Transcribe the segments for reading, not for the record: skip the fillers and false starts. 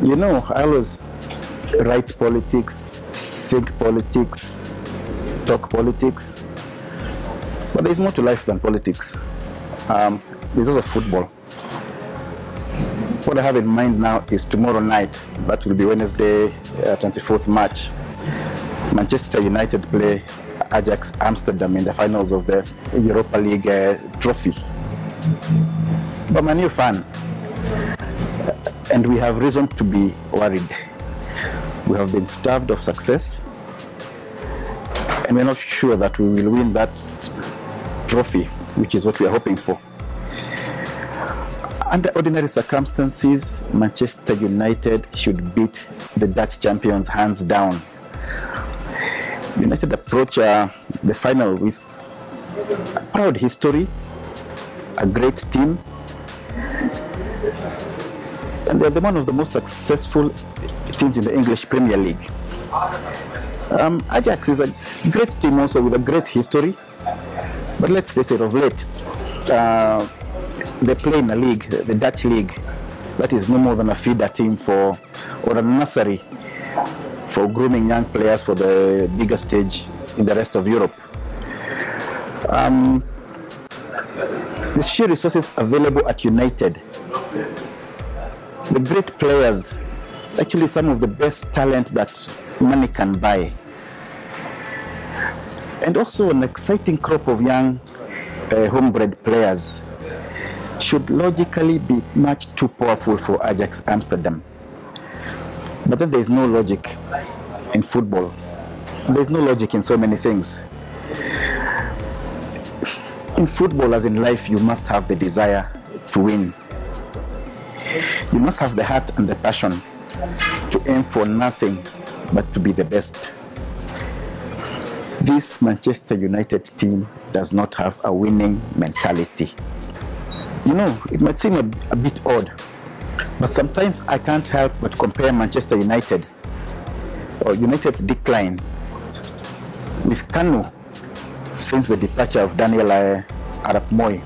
You know, I always write politics, think politics, talk politics, but there's more to life than politics. There's also football. What I have in mind now is tomorrow night, that will be Wednesday, 24th March, Manchester United play Ajax Amsterdam in the finals of the Europa League trophy. But I'm a new fan, and we have reason to be worried. We have been starved of success, and we're not sure that we will win that trophy, which is what we are hoping for. Under ordinary circumstances, Manchester United should beat the Dutch champions hands down. United approach the final with a proud history, a great team, and they're one of the most successful teams in the English Premier League. Ajax is a great team also with a great history, but let's face it, of late, they play in a league, the Dutch league, that is no more than a feeder team or a nursery for grooming young players for the bigger stage in the rest of Europe. The sheer resources available at United, the great players, actually some of the best talent that money can buy, and also an exciting crop of young homebred players, should logically be much too powerful for Ajax Amsterdam. But then there is no logic in football. There is no logic in so many things. In football, as in life, you must have the desire to win. You must have the heart and the passion to aim for nothing but to be the best. This Manchester United team does not have a winning mentality. You know, it might seem a bit odd, but sometimes I can't help but compare Manchester United or United's decline with Kanu since the departure of Daniel Arap Moi.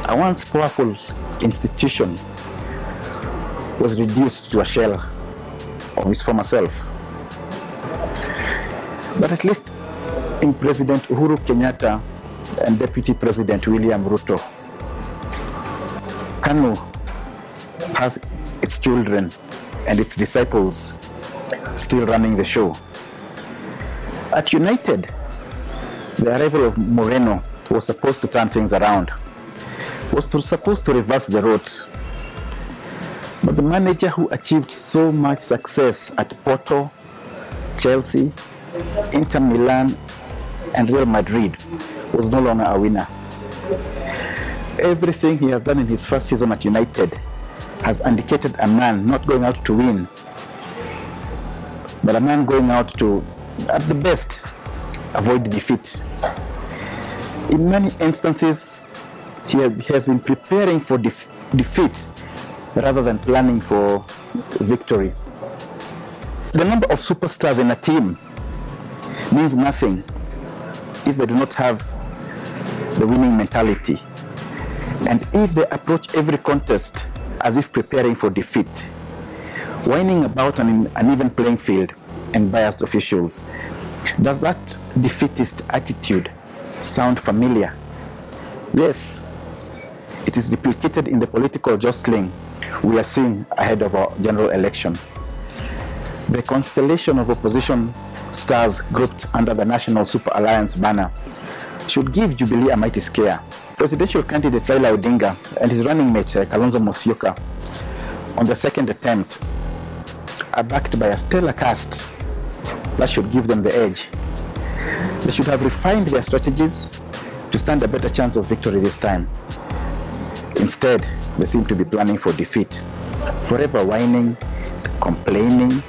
A once powerful institution was reduced to a shell of his former self. But at least in President Uhuru Kenyatta and Deputy President William Ruto, Kanu has its children and its disciples still running the show. At United, the arrival of Moreno was supposed to turn things around, was supposed to reverse the road. But the manager who achieved so much success at Porto, Chelsea, Inter Milan, and Real Madrid was no longer a winner. Everything he has done in his first season at United has indicated a man not going out to win, but a man going out to, at the best, avoid defeat. In many instances, he has been preparing for defeat rather than planning for victory. The number of superstars in a team means nothing if they do not have the winning mentality, and if they approach every contest as if preparing for defeat, whining about an uneven playing field and biased officials. Does that defeatist attitude sound familiar? Yes, it is duplicated in the political jostling we are seeing ahead of our general election. The constellation of opposition stars grouped under the National Super Alliance banner should give Jubilee a mighty scare. Presidential candidate Raila Odinga and his running mate Kalonzo Musyoka, on the second attempt, are backed by a stellar cast that should give them the edge. They should have refined their strategies to stand a better chance of victory this time. Instead, they seem to be planning for defeat, forever whining, complaining,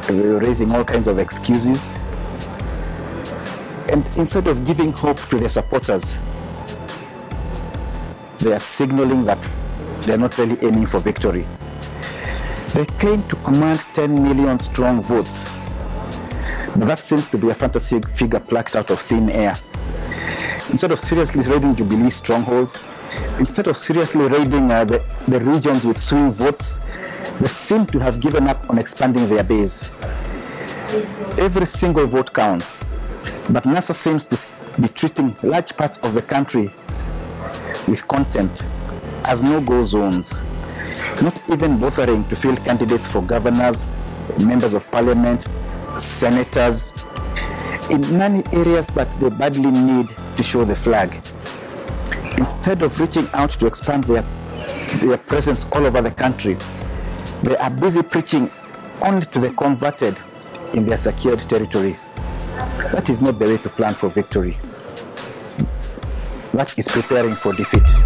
raising all kinds of excuses. And instead of giving hope to their supporters, they are signaling that they are not really aiming for victory. They claim to command 10 million strong votes, but that seems to be a fantasy figure plucked out of thin air. Instead of seriously raiding Jubilee strongholds, Instead of seriously raiding the regions with swing votes, they seem to have given up on expanding their base. Every single vote counts, but NASA seems to be treating large parts of the country with contempt as no-go zones, not even bothering to field candidates for governors, members of parliament, senators, in many areas that they badly need to show the flag. Instead of reaching out to expand their presence all over the country, they are busy preaching only to the converted in their secured territory. That is not the way to plan for victory. That is preparing for defeat.